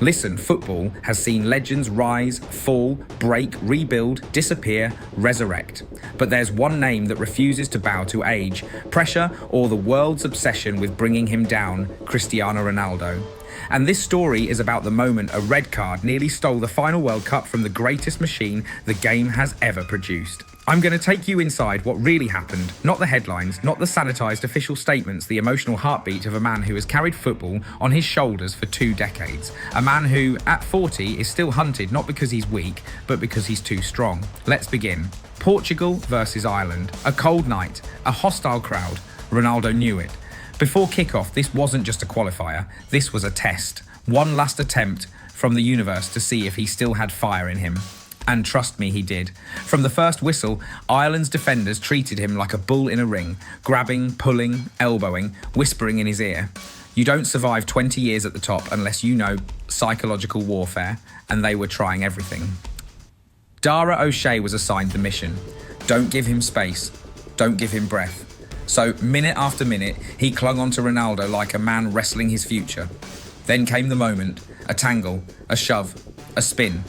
Listen, football has seen legends rise, fall, break, rebuild, disappear, resurrect. But there's one name that refuses to bow to age, pressure, or the world's obsession with bringing him down: Cristiano Ronaldo. And this story is about the moment a red card nearly stole the final World Cup from the greatest machine the game has ever produced. I'm going to take you inside what really happened, not the headlines, not the sanitized official statements, the emotional heartbeat of a man who has carried football on his shoulders for 2 decades. A man who, at 40, is still hunted not because he's weak, but because he's too strong. Let's begin. Portugal versus Ireland. A cold night, a hostile crowd. Ronaldo knew it. Before kickoff, this wasn't just a qualifier, this was a test. One last attempt from the universe to see if he still had fire in him. And trust me, he did. From the first whistle, Ireland's defenders treated him like a bull in a ring, grabbing, pulling, elbowing, whispering in his ear. You don't survive 20 years at the top unless you know psychological warfare, and they were trying everything. Dara O'Shea was assigned the mission. Don't give him space. Don't give him breath. So, minute after minute, he clung onto Ronaldo like a man wrestling his future. Then came the moment, a tangle, a shove, a spin.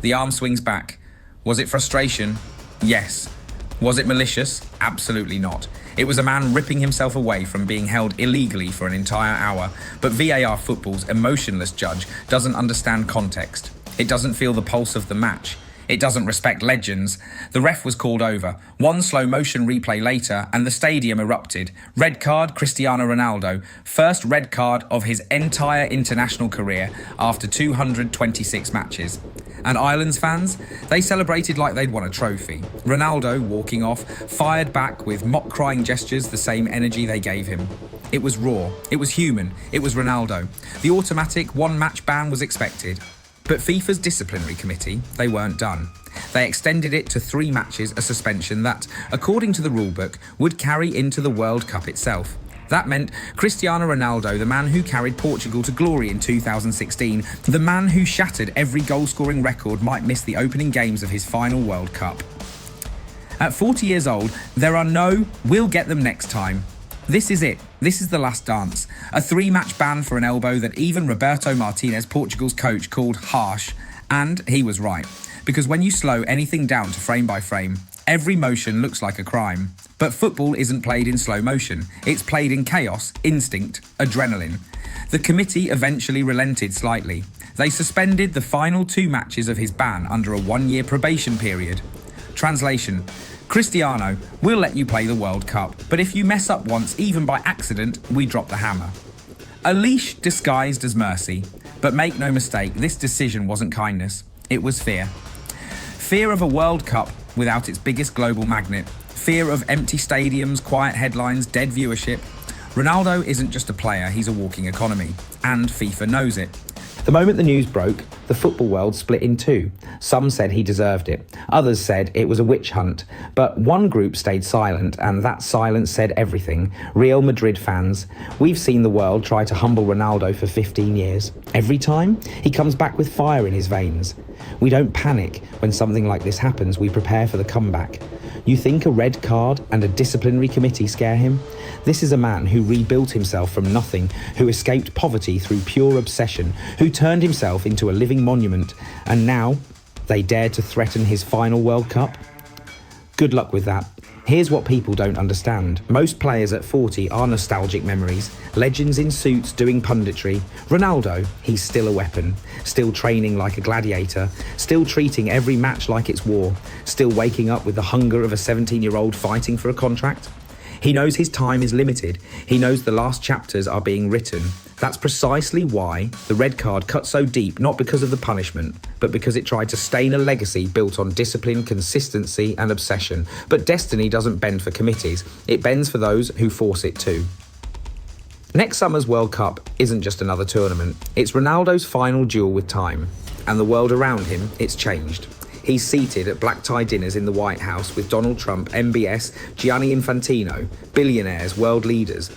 The arm swings back. Was it frustration? Yes. Was it malicious? Absolutely not. It was a man ripping himself away from being held illegally for an entire hour. But VAR football's emotionless judge doesn't understand context. It doesn't feel the pulse of the match. It doesn't respect legends. The ref was called over. One slow motion replay later, and the stadium erupted. Red card, Cristiano Ronaldo. First red card of his entire international career after 226 matches. And Ireland's fans? They celebrated like they'd won a trophy. Ronaldo, walking off, fired back with mock-crying gestures, the same energy they gave him. It was raw. It was human. It was Ronaldo. The automatic one-match ban was expected. But FIFA's disciplinary committee, they weren't done. They extended it to 3 matches, a suspension that, according to the rulebook, would carry into the World Cup itself. That meant Cristiano Ronaldo, the man who carried Portugal to glory in 2016, the man who shattered every goal-scoring record, might miss the opening games of his final World Cup. At 40 years old, there are no "we'll get them next time." This is it. This is the last dance. A 3-match ban for an elbow that even Roberto Martinez, Portugal's coach, called harsh. And he was right. Because when you slow anything down to frame by frame, every motion looks like a crime. But football isn't played in slow motion. It's played in chaos, instinct, adrenaline. The committee eventually relented slightly. They suspended the final 2 matches of his ban under a 1-year probation period. Translation: Cristiano, we'll let you play the World Cup, but if you mess up once, even by accident, we drop the hammer. A leash disguised as mercy. But make no mistake, this decision wasn't kindness. It was fear. Fear of a World Cup without its biggest global magnet. Fear of empty stadiums, quiet headlines, dead viewership. Ronaldo isn't just a player, he's a walking economy. And FIFA knows it. The moment the news broke, the football world split in 2. Some said he deserved it. Others said it was a witch hunt. But one group stayed silent, and that silence said everything. Real Madrid fans. We've seen the world try to humble Ronaldo for 15 years. Every time, he comes back with fire in his veins. We don't panic when something like this happens. We prepare for the comeback. You think a red card and a disciplinary committee scare him? This is a man who rebuilt himself from nothing, who escaped poverty through pure obsession, who turned himself into a living monument, and now they dare to threaten his final World Cup? Good luck with that. Here's what people don't understand. Most players at 40 are nostalgic memories, legends in suits doing punditry. Ronaldo, he's still a weapon, still training like a gladiator, still treating every match like it's war, still waking up with the hunger of a 17-year-old fighting for a contract. He knows his time is limited. He knows the last chapters are being written. That's precisely why the red card cut so deep, not because of the punishment, but because it tried to stain a legacy built on discipline, consistency, and obsession. But destiny doesn't bend for committees. It bends for those who force it to. Next summer's World Cup isn't just another tournament. It's Ronaldo's final duel with time. And the world around him, it's changed. He's seated at black tie dinners in the White House with Donald Trump, MBS, Gianni Infantino, billionaires, world leaders.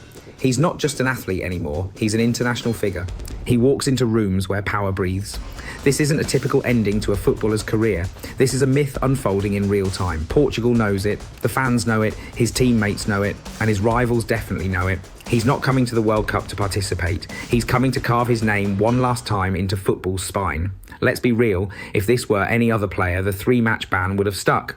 He's not just an athlete anymore, he's an international figure. He walks into rooms where power breathes. This isn't a typical ending to a footballer's career. This is a myth unfolding in real time. Portugal knows it, the fans know it, his teammates know it, and his rivals definitely know it. He's not coming to the World Cup to participate. He's coming to carve his name one last time into football's spine. Let's be real, if this were any other player, the 3-match ban would have stuck.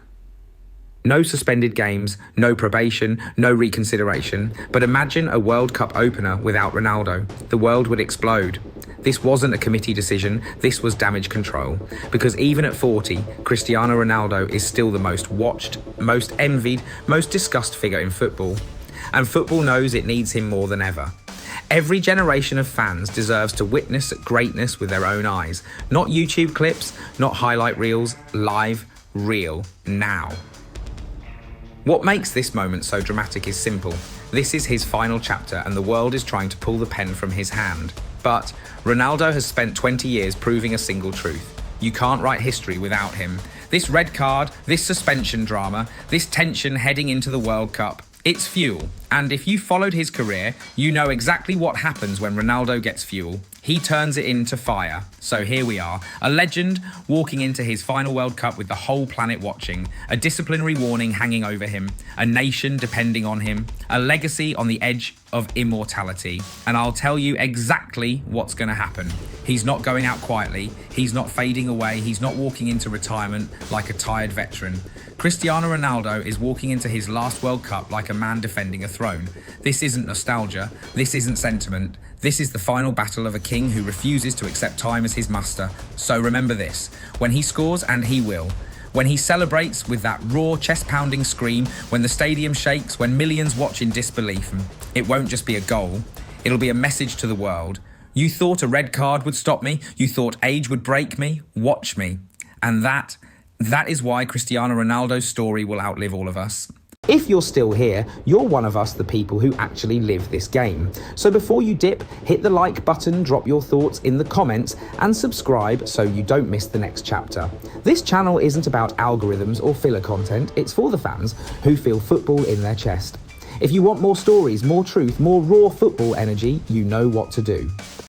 No suspended games, no probation, no reconsideration. But imagine a World Cup opener without Ronaldo. The world would explode. This wasn't a committee decision, this was damage control. Because even at 40, Cristiano Ronaldo is still the most watched, most envied, most discussed figure in football. And football knows it needs him more than ever. Every generation of fans deserves to witness greatness with their own eyes. Not YouTube clips, not highlight reels, live, real, now. What makes this moment so dramatic is simple. This is his final chapter and the world is trying to pull the pen from his hand. But Ronaldo has spent 20 years proving a single truth. You can't write history without him. This red card, this suspension drama, this tension heading into the World Cup, it's fuel. And if you followed his career, you know exactly what happens when Ronaldo gets fuel. He turns it into fire. So here we are, a legend walking into his final World Cup with the whole planet watching, a disciplinary warning hanging over him, a nation depending on him, a legacy on the edge of immortality. And I'll tell you exactly what's going to happen. He's not going out quietly, he's not fading away, he's not walking into retirement like a tired veteran. Cristiano Ronaldo is walking into his last World Cup like a man defending a throne. This isn't nostalgia, this isn't sentiment, this is the final battle of a king who refuses to accept time as his master. So remember this, when he scores, and he will, when he celebrates with that raw, chest-pounding scream, when the stadium shakes, when millions watch in disbelief, it won't just be a goal, it'll be a message to the world. You thought a red card would stop me, you thought age would break me, watch me. And that is why Cristiano Ronaldo's story will outlive all of us. If you're still here, you're one of us, the people who actually live this game. So before you dip, hit the like button, drop your thoughts in the comments, and subscribe so you don't miss the next chapter. This channel isn't about algorithms or filler content, it's for the fans who feel football in their chest. If you want more stories, more truth, more raw football energy, you know what to do.